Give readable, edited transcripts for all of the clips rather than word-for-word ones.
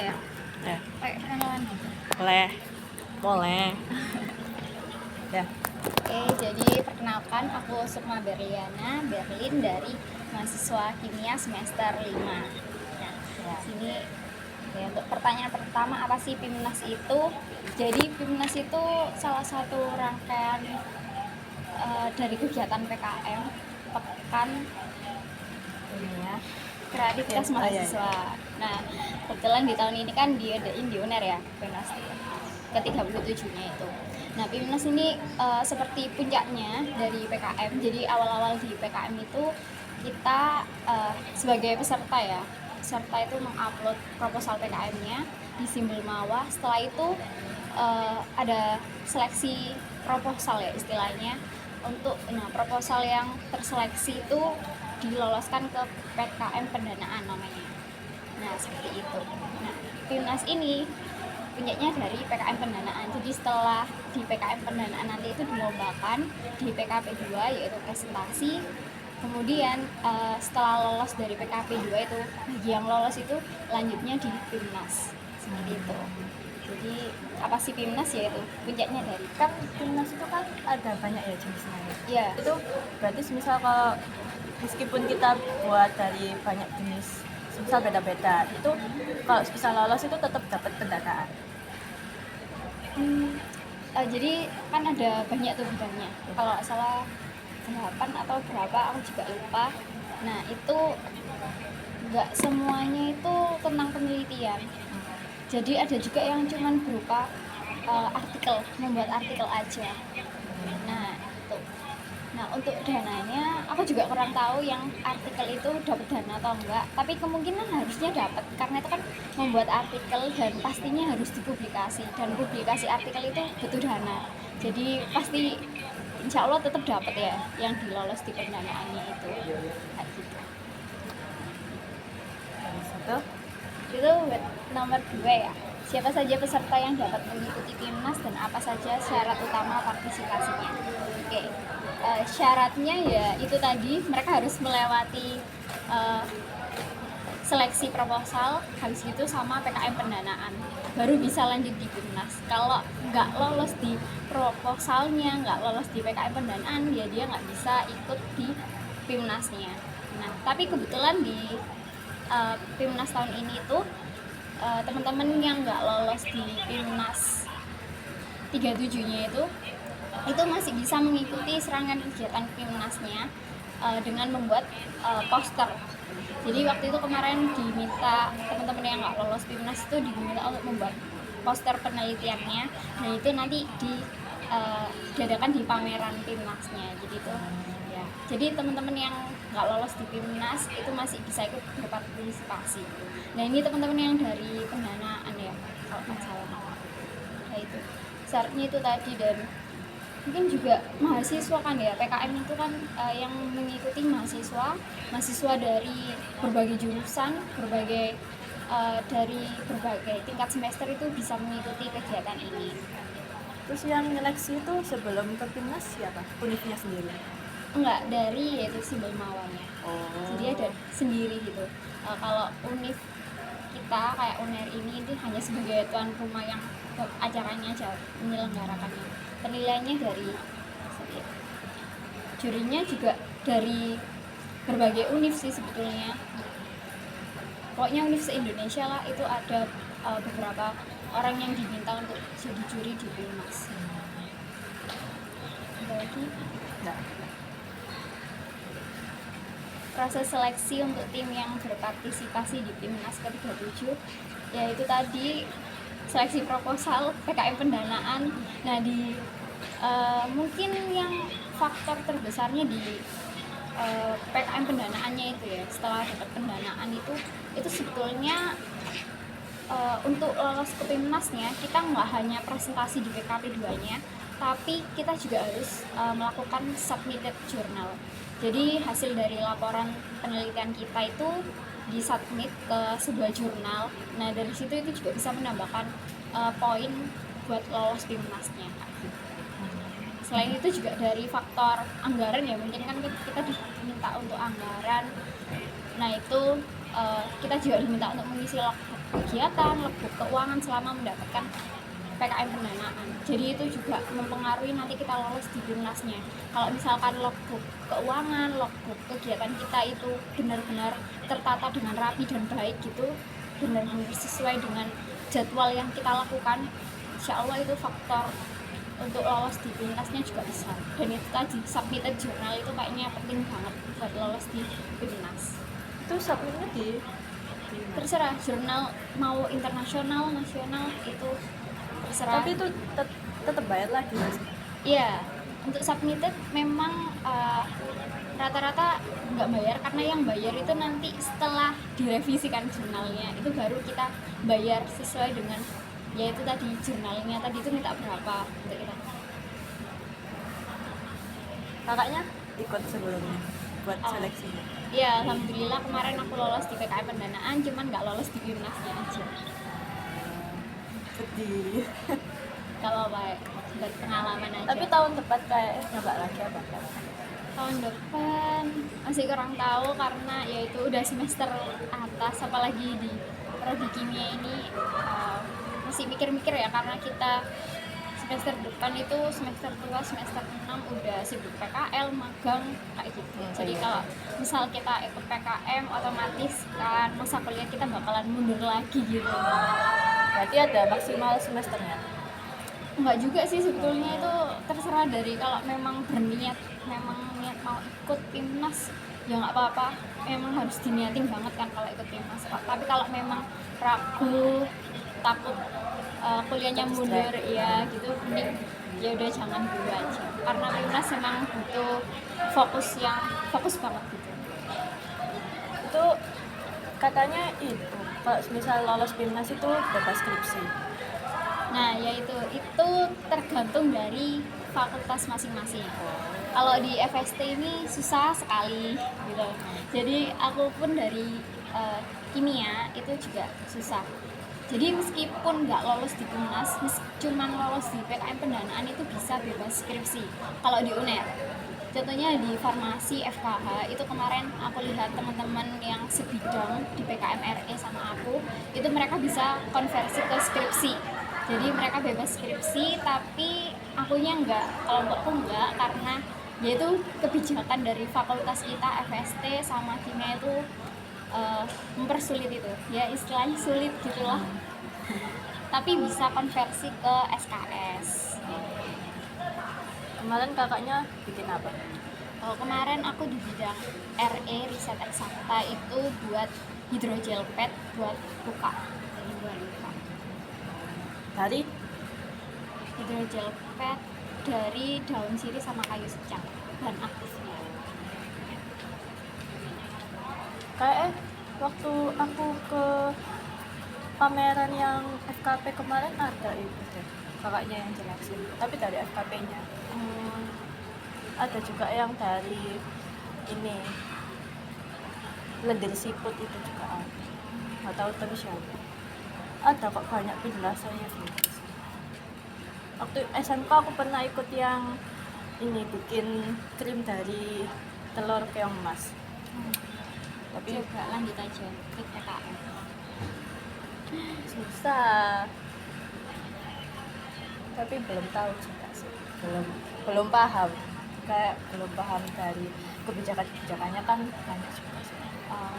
ya? Ya, Kayak perkenalan gitu. boleh. Ya, Oke, jadi perkenalkan aku Sukma Berliana Berlin dari mahasiswa kimia semester 5. Nah, ya. sini ya, untuk pertanyaan pertama, apa sih PIMNAS itu? Jadi PIMNAS itu salah satu rangkaian dari kegiatan PKM, Pekan Ini ya. Kreativitas Ya, Mahasiswa. Nah, kebetulan di tahun ini kan diadain di UNER ya, PIMNAS ke-37-nya itu. Nah, PIMNAS ini seperti puncaknya dari PKM. Jadi awal-awal di PKM itu kita sebagai peserta ya, peserta itu mengupload proposal PKM-nya di Simbol Mawah. Setelah itu ada seleksi proposal ya istilahnya. Untuk proposal yang terseleksi itu diloloskan ke PKM pendanaan namanya. Nah, seperti itu. Nah, PIMNAS ini punyanya dari PKM pendanaan. Jadi setelah di PKM pendanaan nanti itu dilombakan di PKP 2 yaitu presentasi. Kemudian setelah lolos dari PKP 2 itu, bagi yang lolos itu lanjutnya di PIMNAS. Seperti itu. Jadi apa sih PIMNAS, yaitu puncaknya dari Kan timnas itu kan ada banyak ya jenisnya. ya. Itu berarti misal kalau meskipun kita buat dari banyak jenis, misal beda-beda, itu kalau bisa lolos itu tetap dapat pendanaan. Jadi kan ada banyak tuh bidangnya. Kalau nggak salah 8 atau berapa, aku juga lupa. Nah, itu nggak semuanya itu tentang penelitian. Jadi ada juga yang cuman berupa artikel, membuat artikel aja. Nah, itu. Nah, untuk dananya aku juga kurang tahu yang artikel itu dapat dana atau enggak, tapi kemungkinan harusnya dapat karena itu kan membuat artikel dan pastinya harus dipublikasi, dan publikasi artikel itu butuh dana. Jadi pasti insya Allah tetap dapat ya yang dilolos di pendanaannya itu. Kayak gitu. Itu nomor 2 ya. Siapa saja peserta yang dapat mengikuti PIMNAS dan apa saja syarat utama partisipasinya? Oke, syaratnya ya itu tadi, mereka harus melewati seleksi proposal, habis itu sama PKM pendanaan, baru bisa lanjut di PIMNAS. Kalau nggak lolos di proposalnya, nggak lolos di PKM pendanaan, ya dia nggak bisa ikut di PIMNASnya. Nah, tapi kebetulan di PIMNAS tahun ini itu teman-teman yang nggak lolos di PIMNAS 37-nya itu masih bisa mengikuti serangkaian kegiatan PIMNASnya dengan membuat poster. Jadi waktu itu kemarin diminta teman-teman yang nggak lolos PIMNAS itu diminta untuk membuat poster penelitiannya, dan itu nanti diadakan di pameran PIMNASnya. Jadi itu ya. Jadi teman-teman yang nggak lolos di PIMNAS itu masih bisa ikut berpartisipasi. Nah, ini teman-teman yang dari pendanaan ya, kalau nggak salah. Nah, itu syaratnya itu tadi. Dan mungkin juga mahasiswa kan ya, PKM itu kan yang mengikuti mahasiswa dari berbagai jurusan, dari berbagai tingkat semester itu bisa mengikuti kegiatan ini. Terus yang seleksi itu sebelum ke timnas siapa? Univnya sendiri? Enggak, dari yaitu Simbol Mawanya. Jadi ada sendiri gitu. Kalau univ kita kayak UNER ini itu hanya sebagai tuan rumah yang acaranya aja menyelenggarakannya. Penilaiannya dari jurinya juga dari berbagai univ sih sebetulnya. Pokoknya univ se-Indonesia lah, itu ada beberapa orang yang diminta untuk jadi juri di PIMNAS. Jadi proses seleksi untuk tim yang berpartisipasi di PIMNAS ke-37 yaitu tadi seleksi proposal, PKM pendanaan. Nah, di mungkin yang faktor terbesarnya di PKM pendanaannya itu ya, setelah dapat pendanaan itu sebetulnya untuk lolos ke PIMNASnya kita nggak hanya presentasi di PKP 2-nya, tapi kita juga harus melakukan submitted journal. Jadi hasil dari laporan penelitian kita itu disubmit ke sebuah jurnal. Nah, dari situ itu juga bisa menambahkan poin buat lolos PIMNASnya. Selain itu juga dari faktor anggaran ya, mungkin kan kita diminta untuk anggaran. Nah, itu kita juga diminta untuk mengisi logbook kegiatan, logbook keuangan selama mendapatkan PKM pendanaan. Jadi itu juga mempengaruhi nanti kita lolos di BIMNASnya. Kalau misalkan logbook keuangan, logbook kegiatan kita itu benar-benar tertata dengan rapi dan baik gitu, benar-benar sesuai dengan jadwal yang kita lakukan, insya Allah itu faktor untuk lolos di BIMNASnya juga besar. Dan itu tadi submitted jurnal itu kayaknya penting banget buat lolos di BIMNAS. Itu submitnya di Terserah jurnal mau internasional, nasional itu terserah. tapi itu tetap bayar lagi Mas. Iya, untuk submitted memang rata-rata nggak bayar, karena yang bayar itu nanti setelah direvisikan jurnalnya itu baru kita bayar sesuai dengan yaitu tadi jurnalnya tadi itu minta berapa untuk kita. Kakaknya ikut sebelumnya buat seleksinya. Iya, alhamdulillah kemarin aku lolos di PKM pendanaan, cuman nggak lolos di BIMNASnya aja. Sedih. Kalau baik buat pengalaman aja. Tapi tahun depan kayak nyoba lagi apa kan? Tahun depan masih kurang tahu karena yaitu udah semester atas, apalagi di prodi kimia ini masih mikir-mikir ya, karena kita semester depan itu semester tua, semester 6 udah sibuk PKL, magang kayak gitu. Jadi kalau misal kita ikut PKM otomatis kan masa kuliah kita bakalan mundur lagi gitu. Berarti ada maksimal semesternya. Enggak juga sih sebetulnya, itu terserah dari kalau memang berniat, memang niat mau ikut PIMNAS ya nggak apa-apa, memang harus diniatin banget kan kalau ikut PIMNAS. Tapi kalau memang ragu, takut kuliahnya mundur ya gitu, mending ya udah jangan dulu aja, karena PIMNAS memang butuh fokus banget gitu. Itu katanya itu kalau misal lolos BIMNAS itu bebas skripsi. Nah, yaitu itu tergantung dari fakultas masing-masing. Kalau di FST ini susah sekali gitu. Jadi aku pun dari kimia itu juga susah. Jadi meskipun nggak lolos di BIMNAS, cuman lolos di PKM pendanaan itu bisa bebas skripsi. Kalau di UNER, contohnya di farmasi FKH itu kemarin aku lihat teman-teman yang sebidang di PKM RE sama aku, itu mereka bisa konversi ke skripsi. Jadi mereka bebas skripsi, tapi akunya enggak, kelompokku enggak, karena yaitu kebijakan dari fakultas kita FST sama kimia itu mempersulit itu, ya istilahnya sulit gitulah. Tapi bisa konversi ke SKS. Kemarin kakaknya bikin apa? Oh, kemarin aku di bidang RE riset eksakta itu buat hidrogel PET buat luka. Jadi buat luka. Dari Hidrogel PET dari daun sirih sama kayu secang, bahan aktifnya. kayak waktu aku ke pameran yang FKP kemarin ada itu deh, kakaknya yang jelasin, tapi dari FKP-nya. Ada juga yang dari ini blender siput itu juga ada, nggak tahu tapi siapa. Ada kok banyak penjelasannya gitu. Waktu SMK aku pernah ikut yang ini bikin krim dari telur keong emas. Tapi Coba lanjut aja ke PKM. susah, tapi belum tahu juga sih, belum paham, kayak belum paham dari kebijakannya kan banyak juga sih.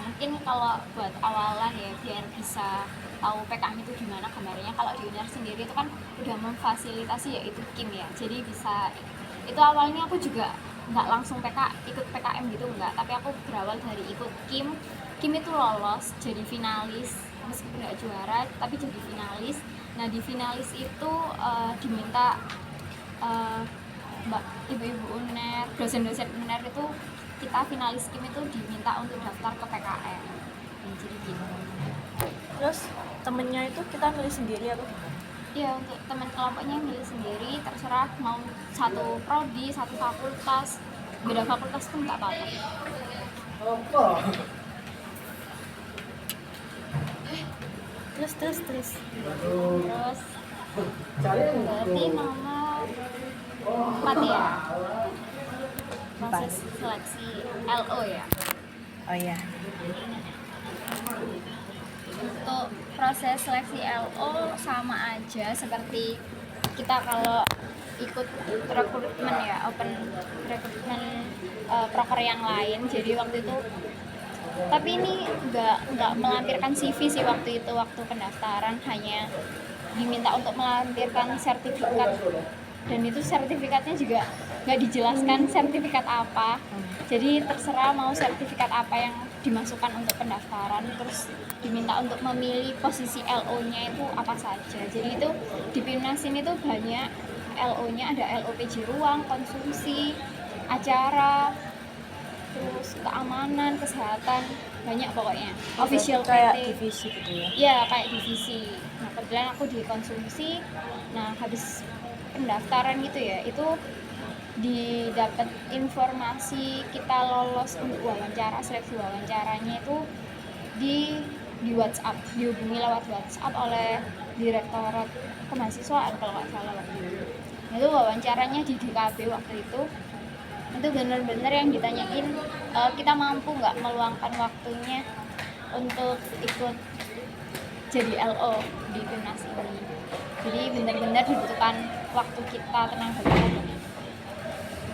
Mungkin kalau buat awalan ya, biar bisa tahu PKM itu gimana gambarnya. Kalau di UNER sendiri itu kan udah memfasilitasi yaitu KIM ya, jadi bisa itu awalnya aku juga nggak langsung ikut PKM gitu enggak, tapi aku berawal dari ikut KIM itu lolos jadi finalis, meskipun nggak juara tapi jadi finalis. Nah di finalis itu diminta mbak ibu-ibu UNER, dosen-dosen UNER itu, kita finalis KIM itu diminta untuk daftar ke PKM. Jadi gitu. Terus temennya itu kita milih sendiri apa gimana? Ya untuk teman kelompoknya milih sendiri, terserah mau satu prodi, satu fakultas, beda fakultas pun nggak apa-apa. Terus Terus berarti nomor 4 ya, proses seleksi LO ya. Oh iya, Untuk proses seleksi LO sama aja seperti kita kalau ikut rekrutmen ya, open rekrutmen proker yang lain. Jadi waktu itu, tapi ini nggak melampirkan CV sih waktu itu, waktu pendaftaran hanya diminta untuk melampirkan sertifikat, dan itu sertifikatnya juga nggak dijelaskan sertifikat apa. Jadi terserah mau sertifikat apa yang dimasukkan untuk pendaftaran, terus diminta untuk memilih posisi LO-nya itu apa saja. Jadi itu di Pimnas ini tuh banyak LO-nya, ada LOPJ ruang, konsumsi, acara, terus keamanan, kesehatan, banyak pokoknya. Official kayak PT. divisi gitu ya. Iya, kayak divisi. Nah, kebetulan aku di konsumsi. Nah, habis pendaftaran gitu ya, itu didapat informasi kita lolos untuk wawancara, seleksi wawancaranya itu di WhatsApp, dihubungi lewat WhatsApp oleh Direktorat Kemahasiswaan kalau nggak salah waktu itu. Nah, itu wawancaranya di DKB waktu itu benar-benar yang ditanyain kita mampu nggak meluangkan waktunya untuk ikut jadi LO di Pimnas ini. Jadi benar-benar dibutuhkan waktu kita, tenaga kita.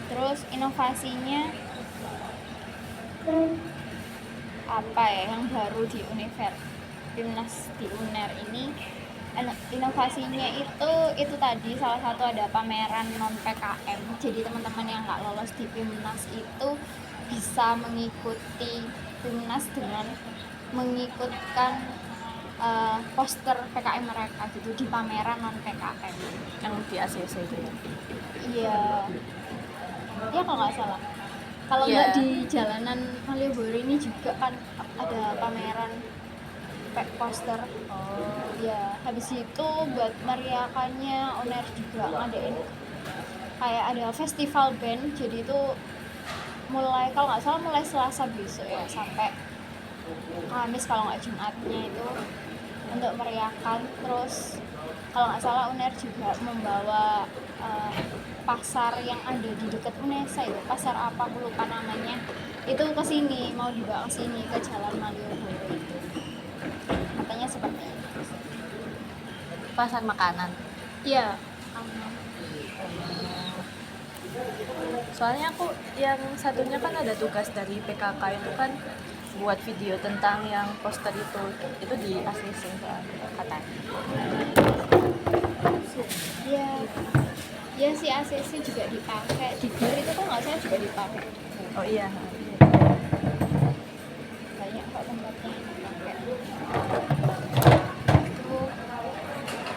Terus inovasinya apa ya yang baru di Pimnas di UNER ini? Inovasinya itu tadi salah satu ada pameran non PKM. Jadi teman-teman yang nggak lolos di Pimnas itu bisa mengikuti Pimnas dengan mengikutkan poster PKM mereka gitu di pameran non PKM Yang di ACC itu ya. iya kalau nggak salah. Kalau nggak di jalanan Malioboro ini juga kan ada pameran poster. Ya, habis itu buat meriakannya UNER juga ngadain kayak ada festival band. Jadi itu mulai kalau nggak salah mulai Selasa besok ya sampai Kamis kalau nggak Jumatnya itu untuk meriakan. Terus kalau nggak salah UNER juga membawa pasar yang ada di dekat UNESA itu, pasar apa aku lupa namanya, itu ke sini, mau dibawa ke sini ke Jalan Malioboro itu. Katanya seperti itu. Pasar makanan. Iya. Soalnya aku yang satunya kan ada tugas dari PKK itu kan buat video tentang yang poster itu di ACC katanya. Ya si ACC juga dipakai, di GER itu kan nggak salah juga dipakai. Oh iya. Banyak kok tempatnya yang dipakai. Itu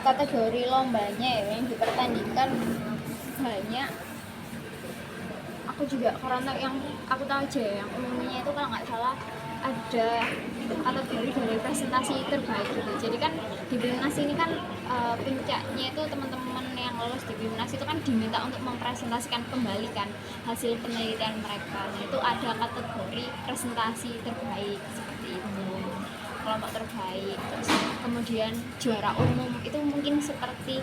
kategori lombanya ya yang dipertandingkan banyak. Aku juga karena yang aku tahu aja yang umumnya itu kalau nggak salah ada kategori dari presentasi terbaik gitu. Jadi kan di Pimnas ini kan puncaknya itu teman-teman yang lolos di Pimnas itu kan diminta untuk mempresentasikan kembali kan hasil penelitian mereka. Nah, itu ada kategori presentasi terbaik seperti itu, kelompok terbaik. Terus kemudian juara umum itu mungkin seperti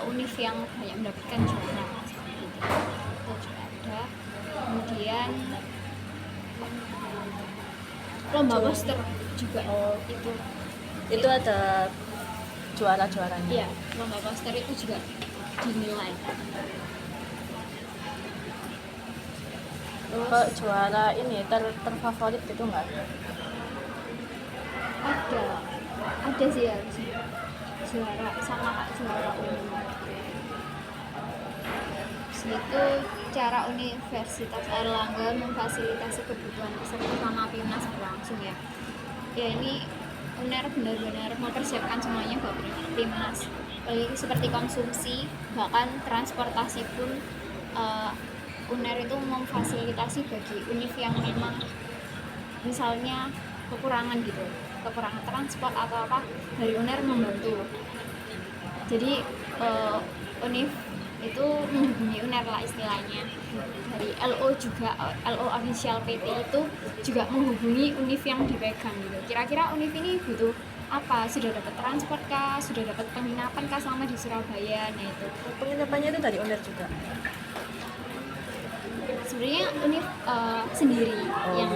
univ yang banyak mendapatkan juara seperti itu juga ada. Kemudian lomba poster juga Itu ada juara-juaranya. Iya, lomba poster itu juga dinilai. Terus Kalau juara ini terfavorit gitu nggak? ada sih ya juara sama juara umum. Itu cara Universitas Airlangga memfasilitasi kebutuhan peserta sama Pimnas berlangsung ya. Ya ini UNER benar-benar mempersiapkan semuanya buat Pimnas. Seperti konsumsi, bahkan transportasi pun UNER itu memfasilitasi bagi univ yang memang misalnya kekurangan transport atau apa, dari UNER membantu. Jadi univ itu menghubungi UNER lah istilahnya. Dari LO juga, LO official PT itu juga menghubungi univ yang dipegang gitu. Kira-kira univ ini butuh apa? Sudah dapat transport kah? Sudah dapat penginapan kah selama di Surabaya? Nah itu Penginapannya itu dari UNER juga. sebenarnya univ sendiri yang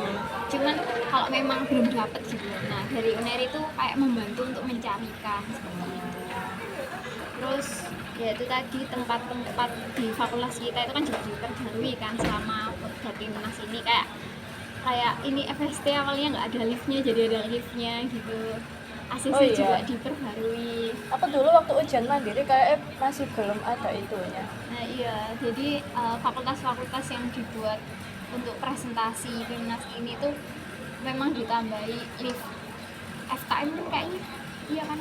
cuman kalau memang belum dapat gitu. Nah dari UNER itu kayak membantu untuk mencarikan seperti itu. Terus ya itu tadi tempat-tempat di fakultas kita itu kan juga diperbarui kan selama timnas ini, kayak ini FST awalnya nggak ada liftnya jadi ada liftnya gitu. ACC Oh, iya. juga diperbarui. Aku dulu waktu ujian mandiri kayak masih belum ada itunya. Nah iya, jadi fakultas-fakultas yang dibuat untuk presentasi timnas ini tuh memang ditambahi lift. FKM kan kayaknya, iya kan?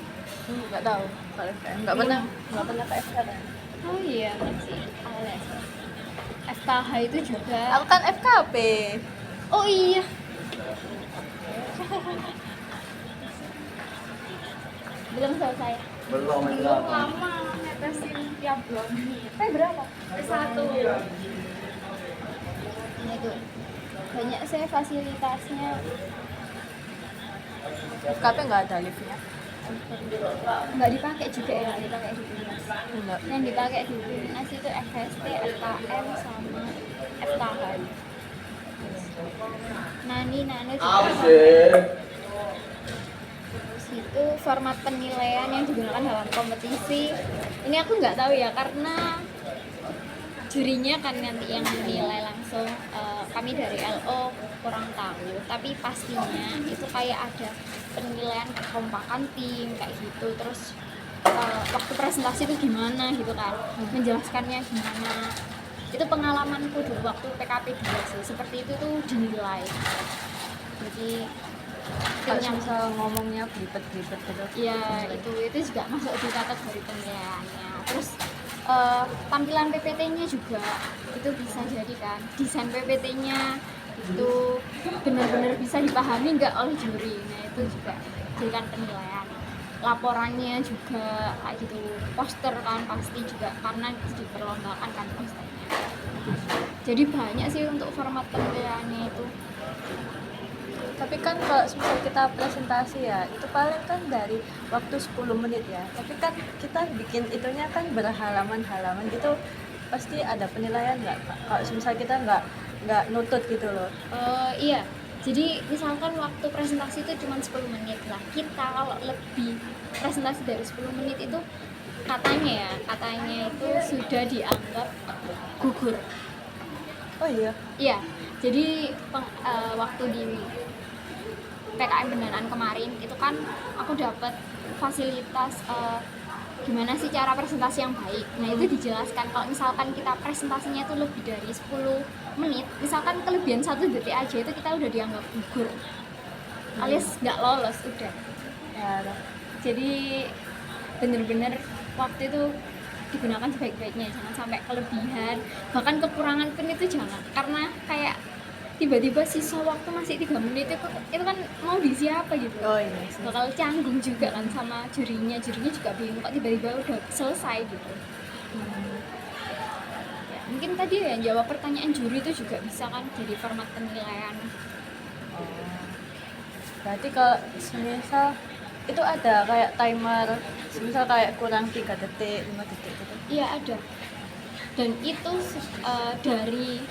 Nggak tahu kalau FKM. Nggak pernah ke FKM. Oh iya, masih awalnya. FKH itu juga. Aku kan FKP. Oh iya. Belum selesai. Belum Lama netesin tiap bulan. Berapa? Satu. Nah itu banyak sih fasilitasnya. FKP nggak ada liftnya. Nggak dipakai juga ya, dipakai di timnas. Enggak. Yang dipakai di timnas itu FST, FKM sama FKH. Nani juga. Terus itu format penilaian yang digunakan dalam kompetisi. Ini aku nggak tahu ya karena jurinya kan nanti yang menilai langsung. Kami dari LO kurang tahu, tapi pastinya itu kayak ada penilaian kekompakan tim kayak gitu. Terus waktu presentasi itu gimana gitu kan, menjelaskannya gimana. Itu pengalamanku dulu waktu PKP 2 sih, seperti itu tuh dinilai. Jadi Kalau misal ngomongnya belibet-belibet gitu. ya itu juga masuk di kategori penilaiannya. Terus tampilan PPT-nya juga itu bisa jadi kan, desain PPT-nya itu benar-benar bisa dipahami nggak oleh juri. Nah itu juga jadikan penilaian. Laporannya juga kayak gitu, poster kan pasti juga karena diperlombakan kan posternya. Jadi banyak sih untuk format penilaiannya itu. Tapi kan kalau misal kita presentasi ya, itu paling kan dari waktu 10 menit ya. Tapi kan kita bikin itunya kan berhalaman-halaman gitu, pasti ada penilaian nggak, Pak? Kalau misal kita nggak nutut gitu loh. Iya, jadi misalkan waktu presentasi itu cuma 10 menit lah. Kita kalau lebih presentasi dari 10 menit itu katanya itu sudah dianggap gugur. Oh iya. Iya, jadi waktu di PKM pendanaan kemarin itu kan aku dapat fasilitas gimana sih cara presentasi yang baik. Nah itu dijelaskan kalau misalkan kita presentasinya itu lebih dari 10 menit, misalkan kelebihan 1 detik aja itu kita udah dianggap gugur alias nggak lolos udah Ya, jadi bener-bener waktu itu digunakan sebaik-baiknya, jangan sampai kelebihan, bahkan kekurangan pun itu jangan, karena kayak tiba-tiba sisa waktu masih 3 menit itu kan mau diisi apa gitu. oh iya sih. Bakal canggung juga kan sama jurinya juga bingung kok tiba-tiba udah selesai gitu. Ya, mungkin tadi yang jawab pertanyaan juri itu juga bisa kan jadi format penilaian. Oh. Berarti kalau semisal itu ada kayak timer, semisal kayak kurang 3 detik, 5 detik gitu. Iya ada, dan itu dari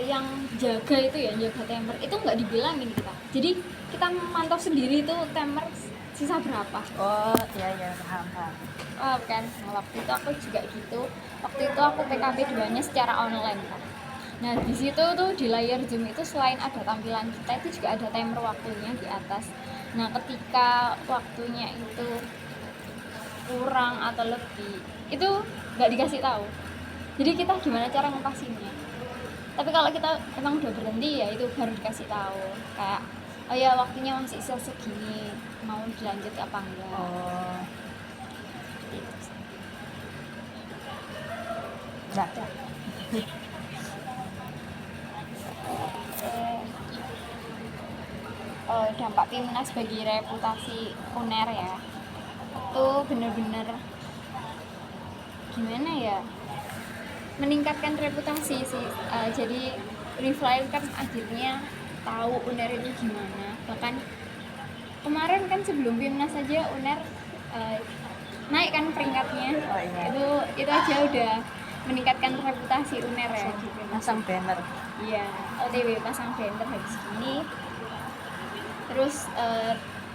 yang jaga itu ya, jaga timer itu nggak dibilangin kita, jadi kita memantau sendiri itu timer sisa berapa. Oh iya paham. Kan nah, waktu itu aku juga gitu, waktu itu aku PKP 2-nya secara online kan. Nah di situ tuh di layar Zoom itu selain ada tampilan kita itu juga ada timer waktunya di atas. Nah ketika waktunya itu kurang atau lebih itu nggak dikasih tahu, jadi kita gimana cara ngatasinnya. Tapi kalau kita emang udah berhenti ya itu baru dikasih tahu kayak oh ya waktunya masih sisa segini, mau dilanjut apa enggak. Oh. Ya. Dampak timnas bagi reputasi UNER ya, itu bener-bener gimana ya, meningkatkan reputasi sih. Jadi Uniflyer kan akhirnya tahu UNER itu gimana. Bahkan kemarin kan sebelum timnas saja UNER naik kan peringkatnya. Oh, iya. Itu aja udah meningkatkan reputasi UNER ya gitu. Masang banner. Iya, OTW pasang banner habis gini. Terus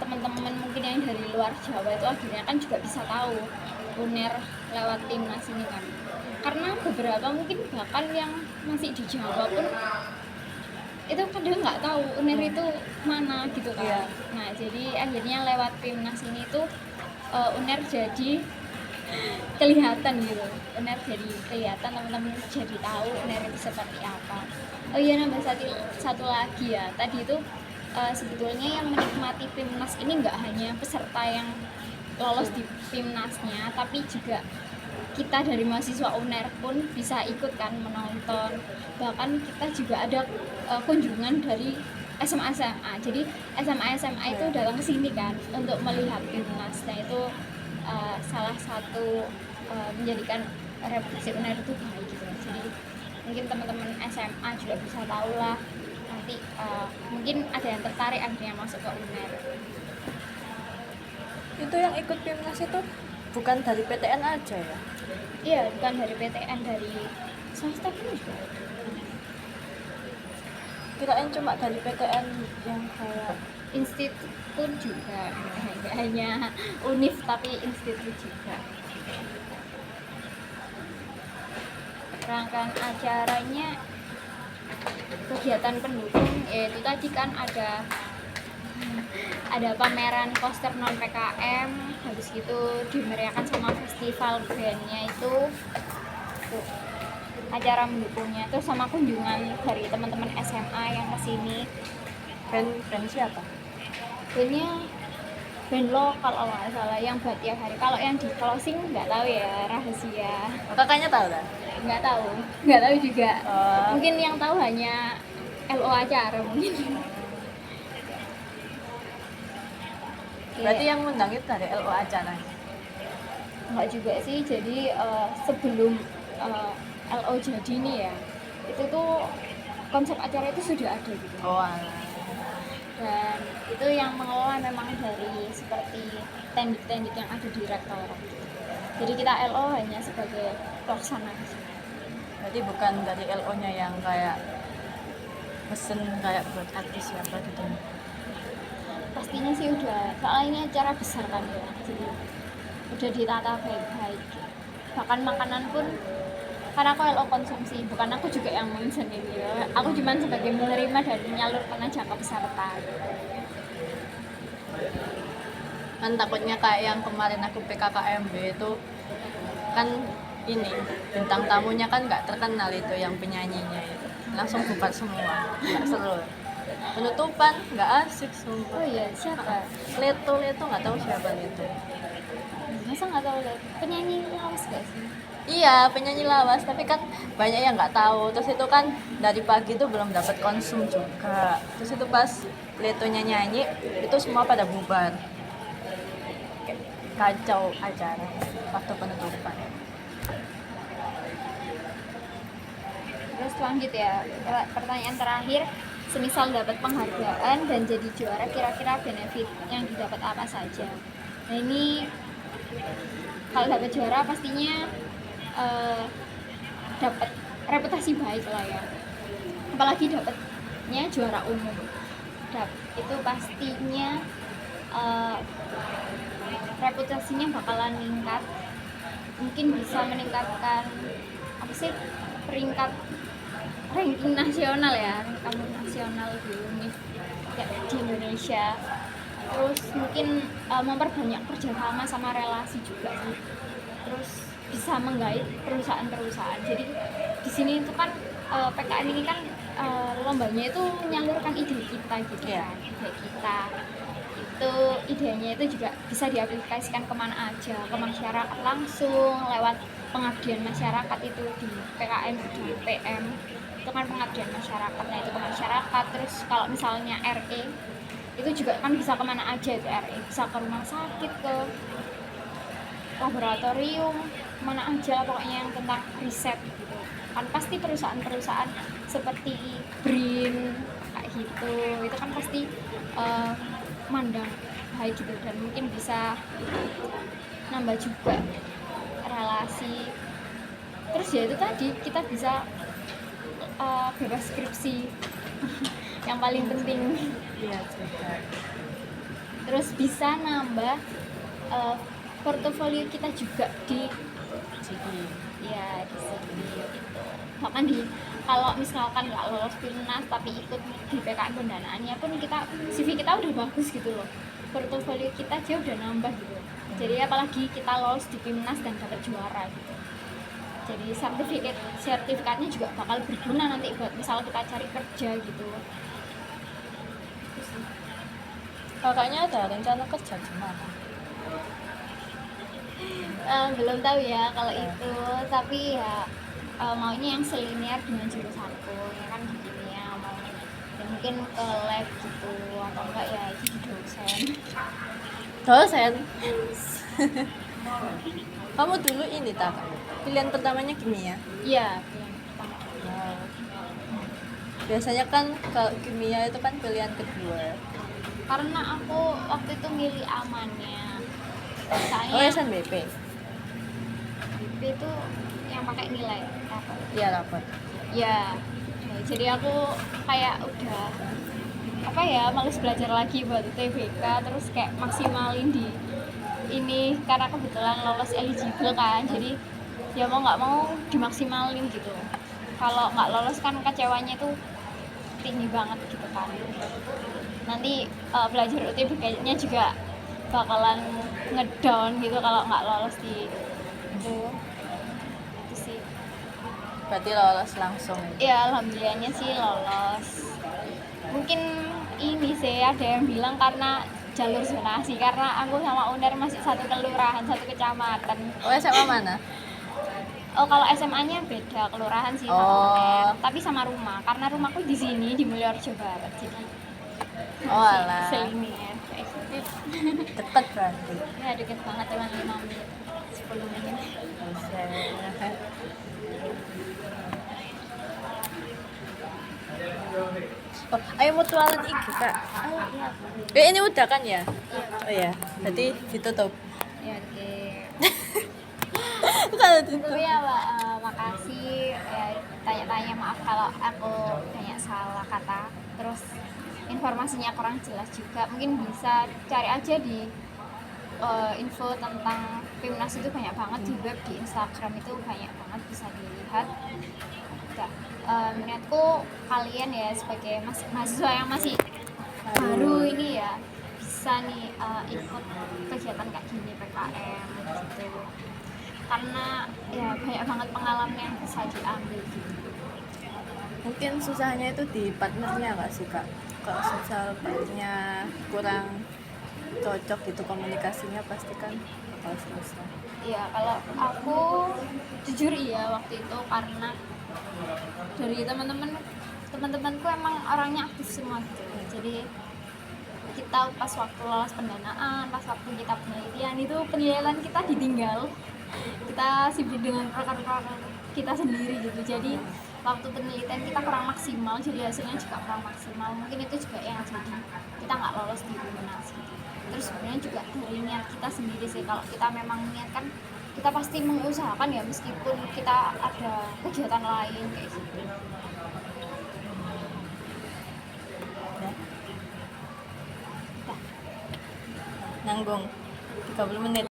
teman-teman mungkin yang dari luar Jawa itu akhirnya kan juga bisa tahu UNER lewat timnas ini kan. Karena beberapa mungkin bahkan yang masih di Jawa pun itu kadang nggak tahu UNER itu mana gitu kan. Iya. Nah jadi akhirnya lewat timnas ini tuh UNER jadi kelihatan gitu. UNER jadi kelihatan, teman-teman jadi tahu UNER itu seperti apa. Oh iya, nambah satu lagi ya, tadi itu sebetulnya yang menikmati Pimnas ini nggak hanya peserta yang lolos di Pimnasnya, tapi juga kita dari mahasiswa UNER pun bisa ikut kan menonton. Bahkan kita juga ada kunjungan dari SMA. Jadi SMA itu datang ke sini kan untuk melihat Pimnas. Nah itu salah satu menjadikan reputasi UNER itu baik gitu. Jadi mungkin teman-teman SMA juga bisa tahu lah, nanti mungkin ada yang tertarik akhirnya masuk ke UNER. Itu yang ikut Pimnas itu bukan dari PTN aja ya? Iya, bukan dari PTN, dari swasta pun juga. Kirain cuma dari PTN yang kayak Institut pun juga, nggak hanya univ tapi institut juga. Rangkaian acaranya kegiatan pendukung yaitu tadi kan ada pameran poster non PKM, habis itu dimeriahkan sama festival bandnya itu acara mendukungnya, terus sama kunjungan dari teman-teman SMA yang kesini. band siapa? Bandnya band lokal kalau nggak salah yang buat tiap hari. Kalau yang di closing nggak tahu ya, rahasia. Kakaknya tahu kan? Nggak tahu juga. Oh. Mungkin yang tahu hanya LO acara mungkin. Berarti yang ngundang itu dari LO acara? Nggak juga sih, jadi sebelum LO jadi nih ya, itu tuh konsep acara itu sudah ada gitu. Oh alah. Dan itu yang mengelola memang dari seperti tendik-tendik yang ada di rektorat. Jadi kita LO hanya sebagai pelaksana. Berarti bukan dari LO-nya yang kayak pesen kayak buat artis siapa gitu? Pastinya sih udah, soalnya ini acara besar kan ya, jadi udah ditata baik-baik. Bahkan makanan pun, karena aku LO konsumsi, bukan aku juga yang mesen ini ya, aku cuma sebagai menerima dan menyalurkan aja ke peserta. Kan takutnya kayak yang kemarin aku PKKMB itu kan ini bintang tamunya kan nggak terkenal, itu yang penyanyinya itu langsung bubar semua, nggak seru. Penutupan nggak asik sumpah. Oh iya, siapa? Leto nggak tahu siapa Leto. Masa nggak tahu deh, penyanyi lawas gak sih? Iya, penyanyi lawas, tapi kan banyak yang nggak tahu. Terus itu kan dari pagi itu belum dapat konsum juga. Terus itu pas Letonya nyanyi, itu semua pada bubar. Kayak kacau acara waktu penutupan. Terus lanjut ya, pertanyaan terakhir, semisal dapat penghargaan dan jadi juara, kira-kira benefit yang didapat apa saja? Nah ini kalau dapat juara pastinya dapat reputasi baik lah ya, apalagi dapatnya juara umum. Itu pastinya reputasinya bakalan meningkat, mungkin bisa meningkatkan apa sih, peringkat ranking nasional ya, ranking nasional di univ di Indonesia. Terus mungkin memperbanyak kerjasama sama relasi juga sih. Terus bisa menggait perusahaan-perusahaan. Jadi di sini itu kan PKN ini kan lombanya itu menyalurkan ide kita gitu kan, ide kita itu, idenya itu juga bisa diaplikasikan kemana aja, ke masyarakat langsung lewat pengabdian masyarakat itu di PKM di PM itu kan pengabdian masyarakat. Nah itu ke masyarakat. Terus kalau misalnya RE itu juga kan bisa kemana aja, itu RE bisa ke rumah sakit, ke laboratorium, mana aja pokoknya yang tentang riset gitu kan. Pasti perusahaan-perusahaan seperti BRIN kayak gitu itu kan pasti mandang baik gitu, dan mungkin bisa nambah juga relasi Terus ya itu tadi kita bisa bebas skripsi yang paling penting. Iya juga. Terus bisa nambah portofolio kita juga di Jadi ya di sini gitu. Bahkan kalau misalkan nggak lolos PIMNAS tapi ikut di PKN pendanaannya pun kita CV kita udah bagus gitu loh, portofolio kita aja udah nambah gitu. Jadi apalagi kita lolos di PIMNAS dan dapat juara gitu, jadi sertifikatnya juga bakal berguna nanti buat misal kita cari kerja gitu. kakaknya ada rencana kerja di mana? Belum tahu ya kalau itu, tapi ya maunya yang selinear dengan jurusanku ya kan, di kimia mau ya mungkin ke lab gitu, atau enggak ya jadi dosen. Dosen. Kamu dulu ini tak? Pilihan pertamanya kimia. Iya, yang pertama. Wow. Biasanya kan kalau kimia itu kan pilihan kedua. Karena aku waktu itu milih amannya, Oh, soalnya SNBP. BP itu yang pakai nilai apa Iya, rapor. ya. Jadi aku kayak udah apa ya, males belajar lagi buat UTBK, terus kayak maksimalin di ini karena kebetulan lolos eligible kan, jadi ya mau nggak mau dimaksimalin gitu. Kalau nggak lolos kan kecewanya itu tinggi banget gitu kan, nanti belajar UTBK-nya juga bakalan ngedown gitu kalau nggak lolos di itu sih. Berarti lolos langsung. Ya alhamdulillahnya sih lolos. Mungkin ini sih ada yang bilang karena jalur zonasi, karena aku sama UNER masih satu kelurahan, satu kecamatan. Oh, SMA mana? Oh, kalau SMA-nya beda kelurahan sih sama Oh. UNER, tapi sama rumah. Karena rumahku di sini di Mulyorejo Barat, jadi Oh, alah. selinier kayak gitu. Deket berarti. Ya deket banget, cuma 5 menit, 10 menit. Buset. Oh, ayo mutualan IG kak. Oh iya, Ini udah kan ya? Oh ya, berarti ditutup. ya oke. Bukan ditutup. Tapi ya Mbak, makasih ya, tanya-tanya, maaf kalau aku banyak salah kata, terus informasinya kurang jelas juga. Mungkin bisa cari aja di info tentang PIMNAS itu banyak banget di web, di Instagram itu banyak banget bisa dilihat. Menurutku kalian ya sebagai mahasiswa yang masih baru ini ya bisa nih ikut kegiatan kayak gini PKM gitu, karena ya banyak banget pengalaman yang bisa diambil gitu. Mungkin susahnya itu di partnernya nggak sih kak? Kalau misal partnernya kurang cocok gitu komunikasinya, pasti kan bakal susah. Iya, kalau aku jujur iya waktu itu, karena dari teman-temanku emang orangnya aktif semua gitu. Jadi kita pas waktu lolos pendanaan, pas waktu kita penelitian itu penilaian kita ditinggal, kita sibuk dengan proker-proker kita sendiri gitu. Jadi waktu penelitian kita kurang maksimal, jadi hasilnya juga kurang maksimal. Mungkin itu juga yang jadi kita nggak lolos di PIMNAS gitu. Terus sebenarnya juga dari niat kita sendiri sih, kalau kita memang niatkan kita pasti mengusahakan ya, meskipun kita ada kegiatan lain kayak gitu. Ya. Nanggung 30 menit.